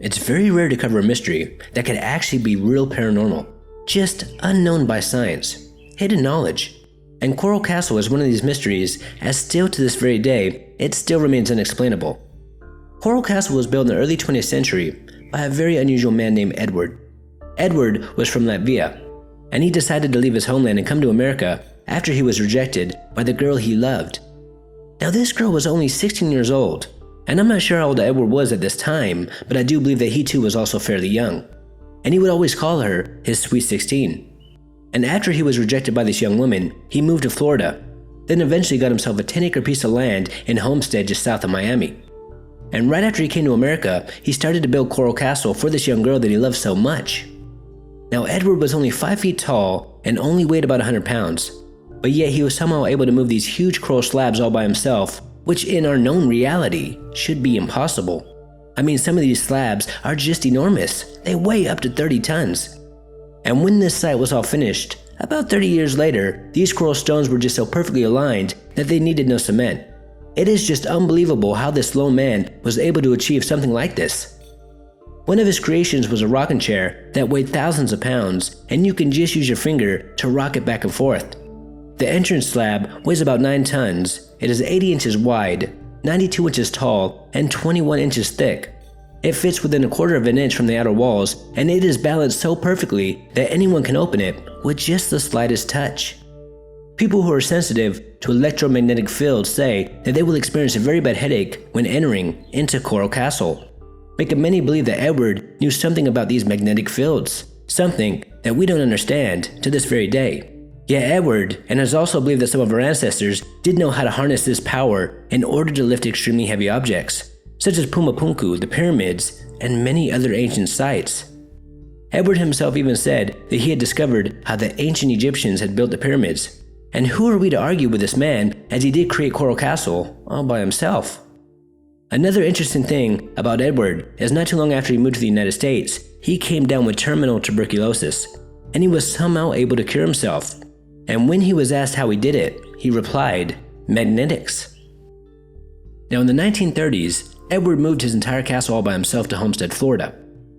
It's very rare to cover a mystery that could actually be real paranormal, just unknown by science, hidden knowledge. And Coral Castle is one of these mysteries, as still to this very day, it still remains unexplainable. Coral Castle was built in the early 20th century by a very unusual man named Edward. Edward was from Latvia, and he decided to leave his homeland and come to America after he was rejected by the girl he loved. Now this girl was only 16 years old, and I'm not sure how old Edward was at this time, but I do believe that he too was also fairly young. And he would always call her his Sweet 16. And after he was rejected by this young woman, he moved to Florida, then eventually got himself a 10-acre piece of land in Homestead just south of Miami. And right after he came to America, he started to build Coral Castle for this young girl that he loved so much. Now Edward was only 5 feet tall and only weighed about 100 pounds, but yet he was somehow able to move these huge coral slabs all by himself, which in our known reality should be impossible. I mean, some of these slabs are just enormous. They weigh up to 30 tons. And when this site was all finished, about 30 years later, these coral stones were just so perfectly aligned that they needed no cement. It is just unbelievable how this lone man was able to achieve something like this. One of his creations was a rocking chair that weighed thousands of pounds, and you can just use your finger to rock it back and forth. The entrance slab weighs about 9 tons. It is 80 inches wide, 92 inches tall, and 21 inches thick. It fits within a quarter of an inch from the outer walls, and it is balanced so perfectly that anyone can open it with just the slightest touch. People who are sensitive to electromagnetic fields say that they will experience a very bad headache when entering into Coral Castle, making many believe that Edward knew something about these magnetic fields, something that we don't understand to this very day. Yet Edward, and has also believed that some of our ancestors did know how to harness this power in order to lift extremely heavy objects, such as Pumapunku, the pyramids, and many other ancient sites. Edward himself even said that he had discovered how the ancient Egyptians had built the pyramids. And who are we to argue with this man, as he did create Coral Castle all by himself? Another interesting thing about Edward is not too long after he moved to the United States, he came down with terminal tuberculosis, and he was somehow able to cure himself. And when he was asked how he did it, he replied, "Magnetics." Now in the 1930s, Edward moved his entire castle all by himself to Homestead, Florida,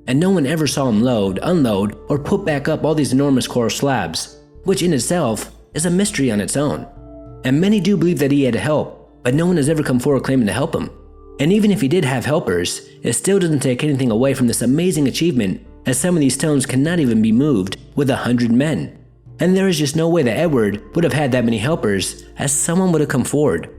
and no one ever saw him load, unload, or put back up all these enormous coral slabs, which in itself is a mystery on its own. And many do believe that he had help, but no one has ever come forward claiming to help him. And even if he did have helpers, it still doesn't take anything away from this amazing achievement, as some of these stones cannot even be moved with 100 men. And there is just no way that Edward would have had that many helpers, as someone would have come forward.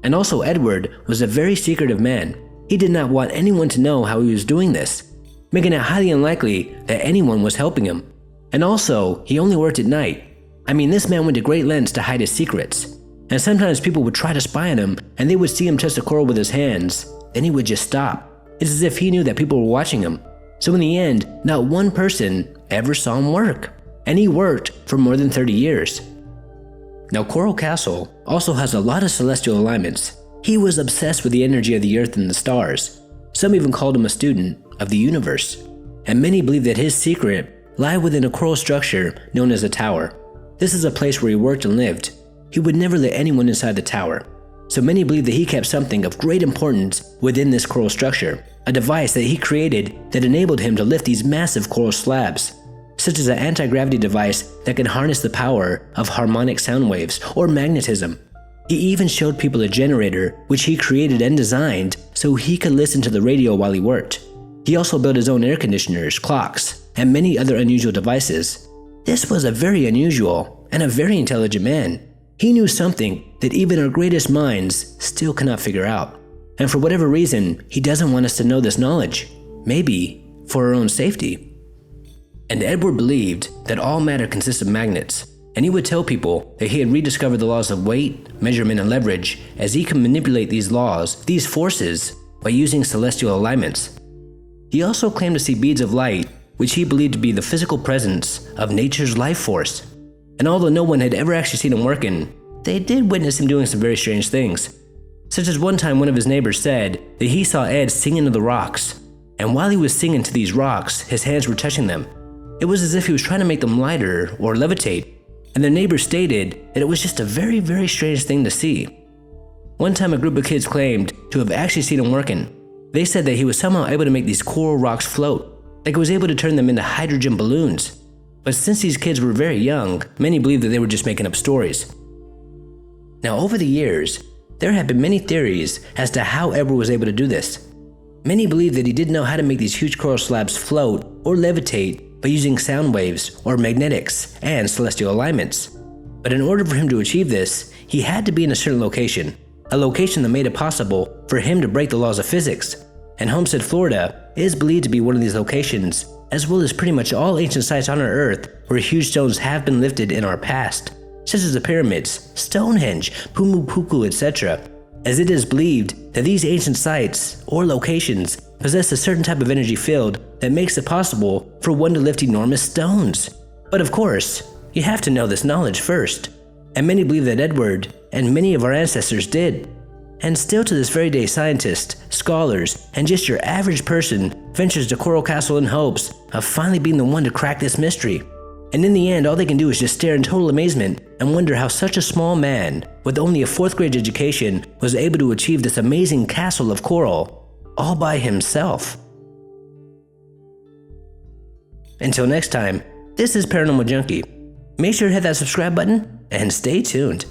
And also Edward was a very secretive man. He did not want anyone to know how he was doing this, making it highly unlikely that anyone was helping him. And also, he only worked at night. I mean, this man went to great lengths to hide his secrets. And sometimes people would try to spy on him, and they would see him touch the coral with his hands, then he would just stop. It's as if he knew that people were watching him. So in the end, not one person ever saw him work. And he worked for more than 30 years. Now Coral Castle also has a lot of celestial alignments. He was obsessed with the energy of the earth and the stars. Some even called him a student of the universe. And many believe that his secret lied within a coral structure known as a tower. This is a place where he worked and lived. He would never let anyone inside the tower. So many believe that he kept something of great importance within this coral structure, a device that he created that enabled him to lift these massive coral slabs, such as an anti-gravity device that can harness the power of harmonic sound waves or magnetism. He even showed people a generator which he created and designed so he could listen to the radio while he worked. He also built his own air conditioners, clocks, and many other unusual devices. This was a very unusual and a very intelligent man. He knew something that even our greatest minds still cannot figure out. And for whatever reason, he doesn't want us to know this knowledge. Maybe for our own safety. And Edward believed that all matter consists of magnets, and he would tell people that he had rediscovered the laws of weight, measurement, and leverage, as he could manipulate these laws, these forces, by using celestial alignments. He also claimed to see beads of light, which he believed to be the physical presence of nature's life force. And although no one had ever actually seen him working, they did witness him doing some very strange things. Such as one time one of his neighbors said that he saw Ed singing to the rocks, and while he was singing to these rocks, his hands were touching them. It was as if he was trying to make them lighter or levitate, and their neighbors stated that it was just a very, very strange thing to see. One time a group of kids claimed to have actually seen him working, They said that he was somehow able to make these coral rocks float, like he was able to turn them into hydrogen balloons. But since these kids were very young, many believed that they were just making up stories. Now, over the years, there have been many theories as to how Edward was able to do this. Many believe that he didn't know how to make these huge coral slabs float or levitate by using sound waves or magnetics and celestial alignments. But in order for him to achieve this, he had to be in a certain location, a location that made it possible for him to break the laws of physics. And Homestead, Florida is believed to be one of these locations, as well as pretty much all ancient sites on our Earth where huge stones have been lifted in our past, such as the pyramids, Stonehenge, Pumupuku, etc., as it is believed that these ancient sites or locations possess a certain type of energy field that makes it possible for one to lift enormous stones. But of course, you have to know this knowledge first, and many believe that Edward and many of our ancestors did. And still to this very day, scientists, scholars, and just your average person ventures to Coral Castle in hopes of finally being the one to crack this mystery. And in the end, all they can do is just stare in total amazement and wonder how such a small man with only a 4th grade education was able to achieve this amazing castle of coral all by himself. Until next time, this is Paranormal Junkie. Make sure to hit that subscribe button and stay tuned.